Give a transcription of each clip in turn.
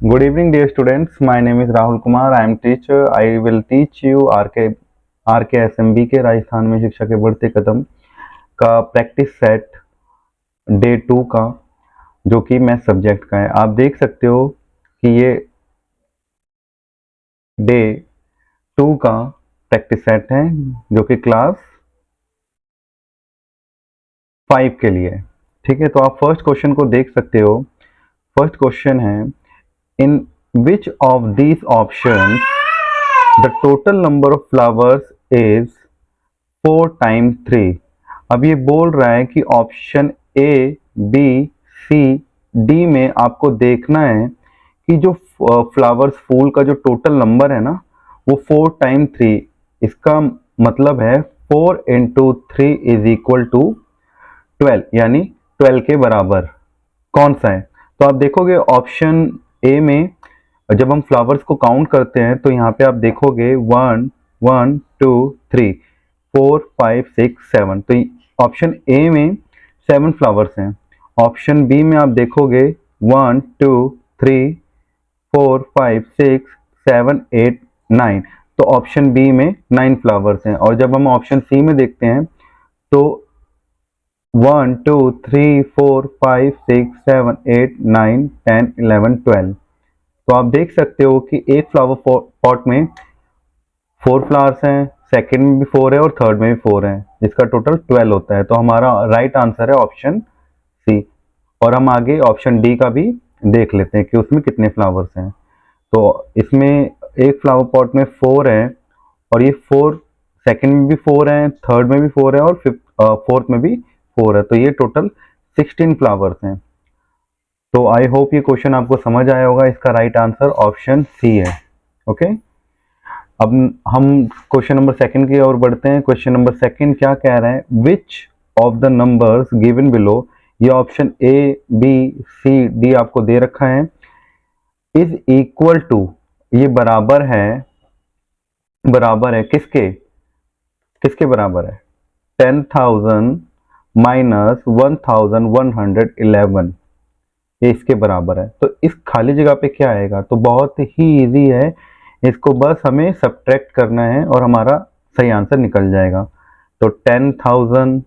Good evening, dear students. My name is Rahul Kumar. I am teacher. I will teach you RKSMB के राजस्थान में शिक्षा के बढ़ते कदम का प्रैक्टिस सेट डे 2 का, जो कि मैथ सब्जेक्ट का है। आप देख सकते हो कि ये डे 2 का प्रैक्टिस सेट है, जो कि क्लास 5 के लिए है। ठीक है, तो आप फर्स्ट क्वेश्चन को देख सकते हो। फर्स्ट क्वेश्चन है, in which of these options the total number of flowers is 4 times 3। अब ये बोल रहा है कि option A, B, C, D में आपको देखना है कि जो फ्लावर्स फूल का जो टोटल नंबर है ना, वो 4 टाइम 3। इसका मतलब है 4 इंटू 3 इज इक्वल टू 12, यानी 12 के बराबर कौन सा है। तो आप देखोगे ऑप्शन ए में जब हम फ्लावर्स को काउंट करते हैं तो यहाँ पे आप देखोगे 1 1 2 3 4 5 6 7। तो ऑप्शन ए में 7 फ्लावर्स हैं। ऑप्शन बी में आप देखोगे 1 2 3 4 5 6 7 8 9। तो ऑप्शन बी में 9 फ्लावर्स हैं। और जब हम ऑप्शन सी में देखते हैं तो 1 2 3 4 5 6 7 8 9 10 11 12। तो आप देख सकते हो कि एक फ्लावर पॉट में 4 फ्लावर्स हैं, सेकंड में भी 4 है और थर्ड में भी 4 है, जिसका टोटल 12 होता है। तो हमारा राइट आंसर है ऑप्शन सी। और हम आगे ऑप्शन डी का भी देख लेते हैं कि उसमें कितने फ्लावर्स हैं। तो इसमें एक फ्लावर पॉट में 4 है और ये 4 सेकंड में भी 4 है, थर्ड में भी 4 है और फोर्थ में भी 4 है। तो ये टोटल 16 फ्लावर्स हैं। तो आई होप ये क्वेश्चन आपको समझ आया होगा। इसका राइट आंसर ऑप्शन सी है। ओके, अब हम क्वेश्चन नंबर सेकंड की ओर बढ़ते हैं। क्वेश्चन नंबर सेकंड क्या कह रहा है, which of the numbers given below. ये option A, B, C, D आपको दे रखा है। इज इक्वल टू, ये बराबर है किसके, किसके बराबर है, 10,000 माइनस 1,111। ये इसके बराबर है। तो इस खाली जगह पे क्या आएगा, तो बहुत ही इजी है। इसको बस हमें सब्ट्रैक्ट करना है और हमारा सही आंसर निकल जाएगा। तो 10,000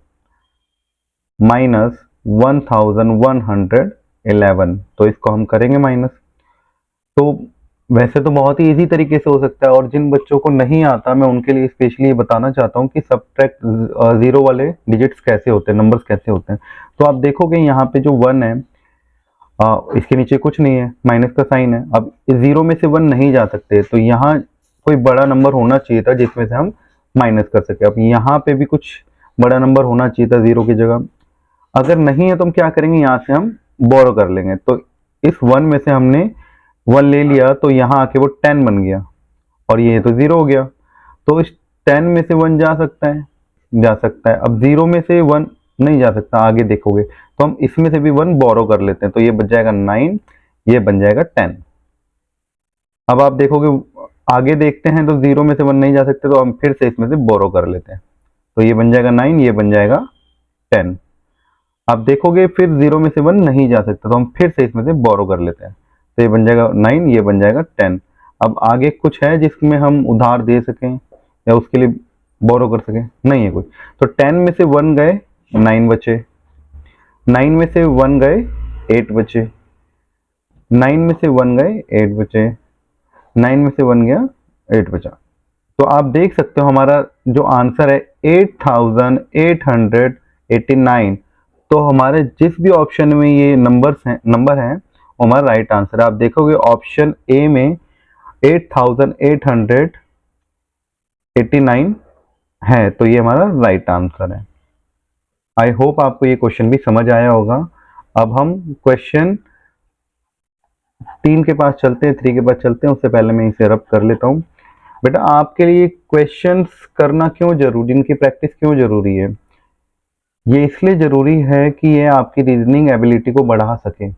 माइनस 1,111, तो इसको हम करेंगे माइनस। तो वैसे तो बहुत ही इजी तरीके से हो सकता है, और जिन बच्चों को नहीं आता मैं उनके लिए स्पेशली बताना चाहता हूँ कि सब्ट्रैक्ट जीरो वाले डिजिट्स कैसे होते हैं, नंबर्स कैसे होते हैं। तो आप देखोगे यहाँ पे जो 1 है, इसके नीचे कुछ नहीं है, माइनस का साइन है। अब जीरो में से 1 नहीं जा सकते, तो यहाँ कोई बड़ा नंबर होना चाहिए था जिसमें से हम माइनस कर सके। अब यहाँ पे भी कुछ बड़ा नंबर होना चाहिए था जीरो की जगह। अगर नहीं है तो हम क्या करेंगे, यहाँ से हम बोरो कर लेंगे। तो इस 1 में से हमने 1 ले लिया, तो यहाँ आके वो 10 बन गया और ये तो जीरो हो गया। तो इस 10 में से 1 जा सकता है, जा सकता है। अब जीरो में से 1 नहीं जा सकता, आगे देखोगे तो हम इसमें से भी 1 बोरो कर लेते हैं। तो ये बन जाएगा 9, ये बन जाएगा 10। अब आप देखोगे आगे देखते हैं तो जीरो में से 1 नहीं जा सकते, तो हम फिर से इसमें से बोरो कर लेते हैं। तो ये बन जाएगा 9, ये बन जाएगा 10। आप देखोगे फिर जीरो में से 1 नहीं जा सकता, तो हम फिर से इसमें से बोरो कर लेते हैं। तो ये बन जाएगा 9, ये बन जाएगा 10। अब आगे कुछ है जिसमें हम उधार दे सकें या उसके लिए बोरो कर सकें, नहीं है कुछ। तो 10 में से 1 गए, 9 बचे। 9 में से 1 गए, 8 बचे। 9 में से 1 गए, 8 बचे। 9 में से 1 गया, 8 बचा। तो आप देख सकते हो हमारा जो आंसर है 8,889। तो हमारे जिस भी ऑप्शन में ये नंबर हैं वो हमारा राइट आंसर है। आप देखोगे ऑप्शन ए में 8,889 है, तो ये हमारा राइट आंसर है। आई होप आपको ये क्वेश्चन भी समझ आया होगा। अब हम क्वेश्चन 3 के पास चलते हैं, 3 के पास चलते हैं। उससे पहले मैं इसे रब कर लेता हूँ। बेटा, आपके लिए क्वेश्चंस करना क्यों जरूरी, इनकी प्रैक्टिस क्यों जरूरी है? ये इसलिए जरूरी है कि ये आपकी रीजनिंग एबिलिटी को बढ़ा सके।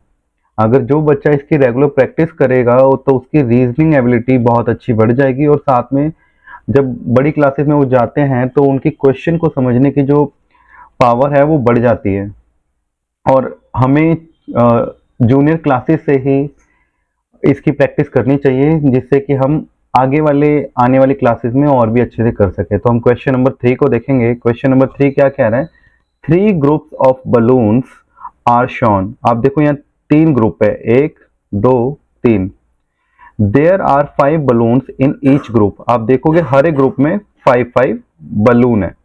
अगर जो बच्चा इसकी रेगुलर प्रैक्टिस करेगा तो उसकी रीजनिंग एबिलिटी बहुत अच्छी बढ़ जाएगी, और साथ में जब बड़ी क्लासेस में वो जाते हैं तो उनकी क्वेश्चन को समझने की जो पावर है वो बढ़ जाती है। और हमें जूनियर क्लासेस से ही इसकी प्रैक्टिस करनी चाहिए जिससे कि हम आने वाली क्लासेस में और भी अच्छे से कर सके। तो हम क्वेश्चन नंबर 3 को देखेंगे। क्वेश्चन नंबर 3 क्या कह रहा है, 3 groups of balloons are shown. आप देखो यहाँ 3 ग्रुप है, 1 2 3। There are 5 balloons in each group. आप देखोगे हर एक ग्रुप में 5 बलून है।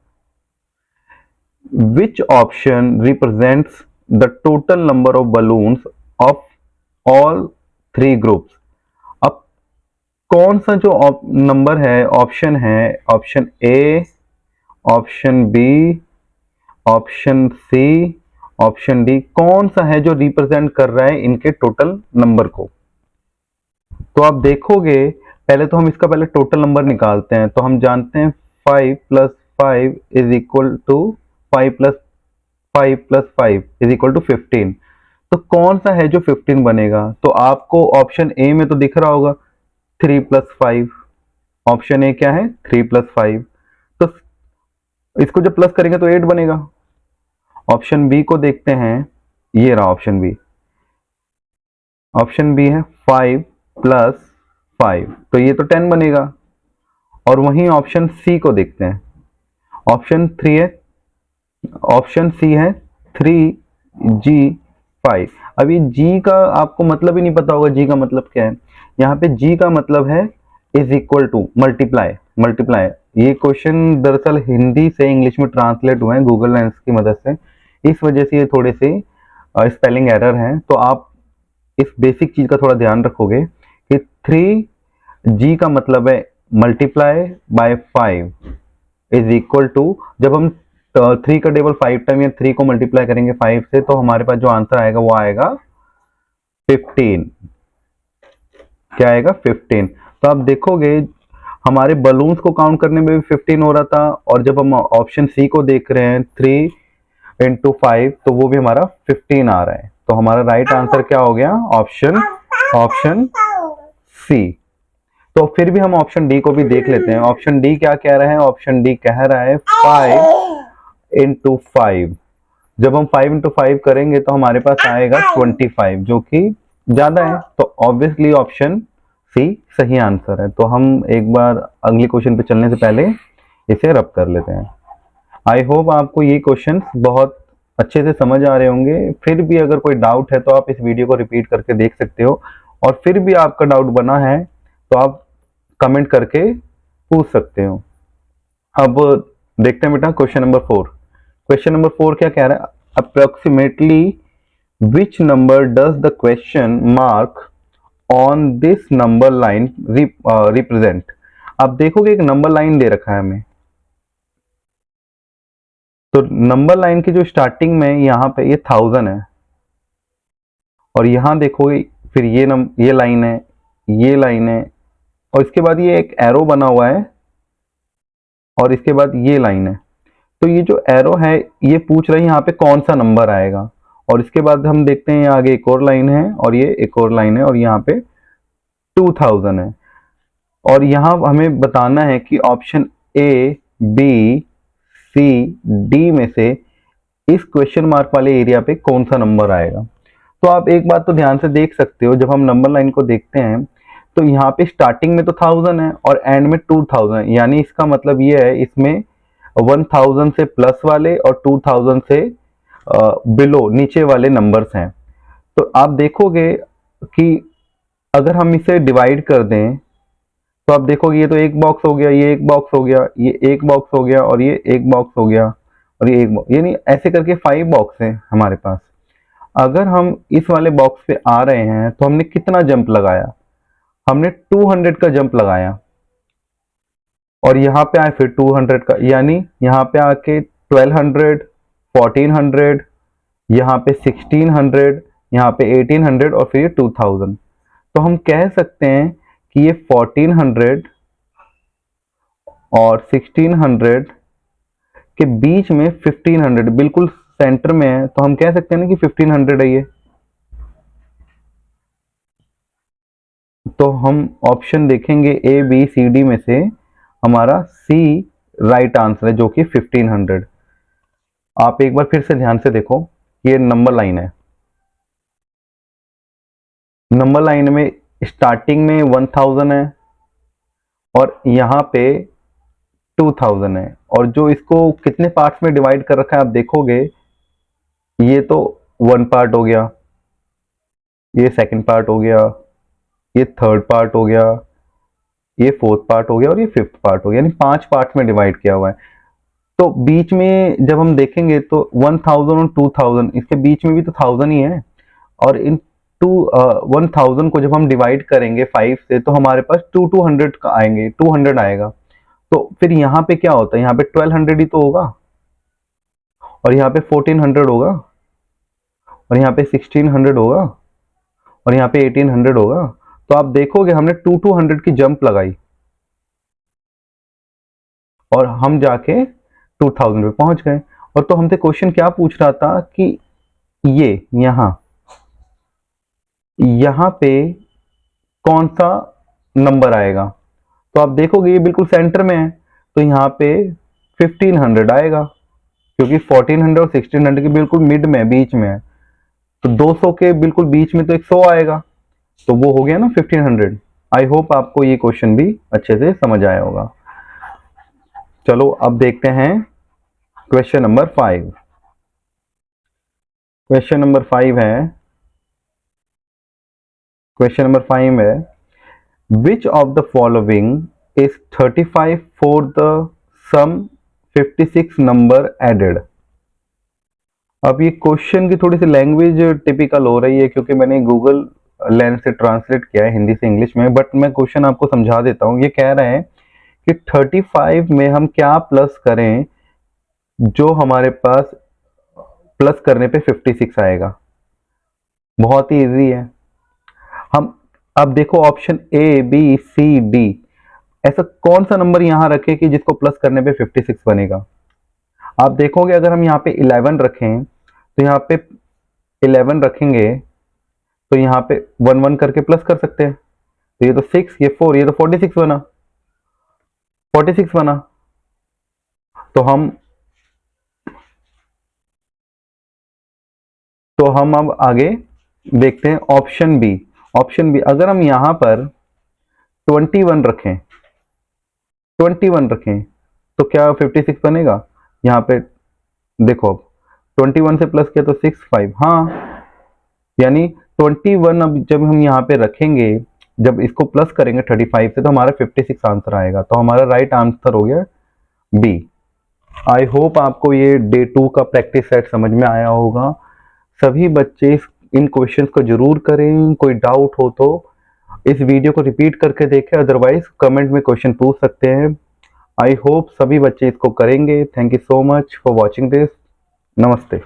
Which option represents the total number of balloons of all 3 groups. अब कौन सा जो नंबर है, ऑप्शन है, option A, option B, option C, option D, कौन सा है जो रिप्रेजेंट कर रहा है इनके टोटल नंबर को। तो आप देखोगे पहले तो हम इसका पहले टोटल नंबर निकालते हैं। तो हम जानते हैं 5 + 5 is equal to 5 + 5 + 5 is equal to 15। तो कौन सा है जो 15 बनेगा? तो आपको ऑप्शन ए में तो दिख रहा होगा 3 + 5। ऑप्शन ए क्या है? 3 + 5। तो इसको जब प्लस करेंगे तो 8 बनेगा। ऑप्शन बी को देखते हैं, ये रहा ऑप्शन बी। ऑप्शन बी है 5 + 5, तो ये तो 10 बनेगा। और वहीं ऑप्शन सी को देखते हैं। ऑप्शन सी है 3G5। अब ये जी का आपको मतलब ही नहीं पता होगा, जी का मतलब क्या है। यहाँ पे जी का मतलब है इज इक्वल टू, मल्टीप्लाई। ये क्वेश्चन दरअसल हिंदी से इंग्लिश में ट्रांसलेट हुए हैं गूगल लेंस की मदद से, इस वजह से ये थोड़े से स्पेलिंग एरर हैं। तो आप इस बेसिक चीज का थोड़ा ध्यान रखोगे कि 3G का मतलब है multiply by 5 is equal to, जब हम 3 का टेबल 5 टाइम या 3 को मल्टीप्लाई करेंगे 5 से, तो हमारे पास जो आंसर आएगा वो आएगा 15। क्या आएगा? 15। तो आप देखोगे हमारे बलून्स को काउंट करने में भी 15 हो रहा था, और जब हम ऑप्शन सी को देख रहे हैं 3 × 5 तो वो भी हमारा 15 आ रहा है। तो हमारा राइट आंसर क्या हो गया? Option C. तो फिर भी हम ऑप्शन डी को भी देख लेते हैं। ऑप्शन डी क्या कह रहा है? ऑप्शन डी कह रहा है 5 × 5। जब हम 5 × 5 करेंगे तो हमारे पास आएगा 25, जो कि ज्यादा है। तो ऑब्वियसली ऑप्शन सी सही आंसर है। तो हम एक बार अगले क्वेश्चन पे चलने से पहले इसे रब कर लेते हैं। आई होप आपको ये क्वेश्चन बहुत अच्छे से समझ आ रहे होंगे। फिर भी अगर कोई डाउट है तो आप इस वीडियो को रिपीट करके देख सकते हो, और फिर भी आपका डाउट बना है तो आप कमेंट करके पूछ सकते हो। अब देखते हैं बेटा क्वेश्चन नंबर 4। क्वेश्चन नंबर 4 क्या कह रहा है? Approximately which number does the question mark on this number line represent. आप देखोगे एक नंबर लाइन दे रखा है हमें। तो नंबर लाइन की जो स्टार्टिंग में यहाँ पे ये 1000 है, और यहां देखोगे फिर ये लाइन है, ये लाइन है, और इसके बाद ये एक एरो बना हुआ है, और इसके बाद ये लाइन है। तो ये जो एरो है ये पूछ रही है यहाँ पे कौन सा नंबर आएगा। और इसके बाद हम देखते हैं आगे एक और लाइन है, और ये एक और लाइन है, और यहाँ पे 2000 है। और यहाँ हमें बताना है कि option A, B, C, D में से इस क्वेश्चन मार्क वाले एरिया पे कौन सा नंबर आएगा। तो आप एक बात तो ध्यान से देख सकते हो, जब हम नंबर लाइन को देखते हैं तो यहाँ पे स्टार्टिंग में तो 1000 है और एंड में 2000, यानी इसका मतलब ये है इसमें 1000 से प्लस वाले और 2000 से बिलो नीचे वाले नंबर्स हैं। तो आप देखोगे कि अगर हम इसे डिवाइड कर दें तो आप देखोगे ये तो एक बॉक्स हो गया, ये एक बॉक्स हो गया, ये एक बॉक्स हो गया, और ये एक बॉक्स हो गया, और ये एक बॉक्स, यानी ऐसे करके 5 बॉक्स हैं हमारे पास। अगर हम इस वाले बॉक्स पे आ रहे हैं तो हमने कितना जंप लगाया? हमने 200 का जंप लगाया, और यहाँ पे आए फिर 200 का, यानी यहाँ पे आके 1200, 1400, यहाँ पे 1600, यहाँ पे 1800, और फिर 2000। तो हम कह सकते हैं कि ये 1400 और 1600 के बीच में 1500 बिल्कुल सेंटर में है। तो हम कह सकते हैं ना कि 1500 है ये। तो हम ऑप्शन देखेंगे ए, बी, सी, डी में से हमारा सी राइट आंसर है, जो कि 1500। आप एक बार फिर से ध्यान से देखो, ये नंबर लाइन है। नंबर लाइन में स्टार्टिंग में 1000 है और यहाँ पे 2000 है, और जो इसको कितने पार्ट्स में डिवाइड कर रखा है आप देखोगे, ये तो 1 पार्ट हो गया, ये सेकंड पार्ट हो गया, ये थर्ड पार्ट हो गया, ये फोर्थ पार्ट हो गया और ये फिफ्थ पार्ट हो गया, यानी 5 पार्ट में डिवाइड किया हुआ है। तो बीच में जब हम देखेंगे तो 1000 और 2000, इसके बीच में भी तो 1000 ही है, और इन 1000 को जब हम डिवाइड करेंगे 5 से तो हमारे पास 200 का आएंगे, 200 आएगा। तो फिर यहाँ पे क्या होता है, यहाँ पे 1200 ही तो होगा, और यहाँ पे 1400 होगा, और यहाँ पे 1600 होगा, और यहाँ पे 1800 होगा। तो आप देखोगे हमने 200 की जंप लगाई और हम जाके 2000 पे पहुंच गए। और तो हमसे क्वेश्चन क्या पूछ रहा था कि ये यहाँ पे कौन सा नंबर आएगा। तो आप देखोगे ये बिल्कुल सेंटर में है, तो यहाँ पे 1500 आएगा, क्योंकि 1400 और 1600 के बिल्कुल मिड में, बीच में है। तो 200 के बिल्कुल बीच में तो 100 आएगा, तो वो हो गया ना 1500। आई होप आपको ये क्वेश्चन भी अच्छे से समझ आया होगा। चलो अब देखते हैं क्वेश्चन नंबर 5। क्वेश्चन नंबर 5 है, क्वेश्चन नंबर 5 है, which of the following is 35 for the sum 56 number added. अब ये क्वेश्चन की थोड़ी सी लैंग्वेज टिपिकल हो रही है, क्योंकि मैंने गूगल लेंस से ट्रांसलेट किया है हिंदी से इंग्लिश में, बट मैं क्वेश्चन आपको समझा देता हूँ। ये कह रहे हैं कि 35 में हम क्या प्लस करें जो हमारे पास प्लस करने पे 56 आएगा। बहुत ही इजी है। हम अब देखो option A B C D, ऐसा कौन सा नंबर यहां रखे कि जिसको प्लस करने पे 56 बनेगा। आप देखोगे अगर हम यहाँ पे 11 रखें तो यहाँ पे 11 रखेंगे तो यहाँ पे 1 1 करके प्लस कर सकते हैं। तो ये तो 6, ये 4, ये तो 46 बना, 46 बना। तो हम अब आगे देखते हैं ऑप्शन बी। ऑप्शन बी अगर हम यहाँ पर 21 रखें, 21 रखें तो क्या 56 बनेगा। यहाँ पे देखो अब 21 से प्लस किया तो 6 5, हाँ, यानी 21 अब जब हम यहाँ पे रखेंगे, जब इसको प्लस करेंगे 35 से तो हमारा 56 आंसर आएगा। तो हमारा राइट आंसर हो गया बी। आई होप आपको ये डे 2 का प्रैक्टिस सेट समझ में आया होगा। सभी बच्चे इन क्वेश्चंस को जरूर करें। कोई डाउट हो तो इस वीडियो को रिपीट करके देखें, अदरवाइज कमेंट में क्वेश्चन पूछ सकते हैं। आई होप सभी बच्चे इसको करेंगे। Thank you so much for watching this. नमस्ते।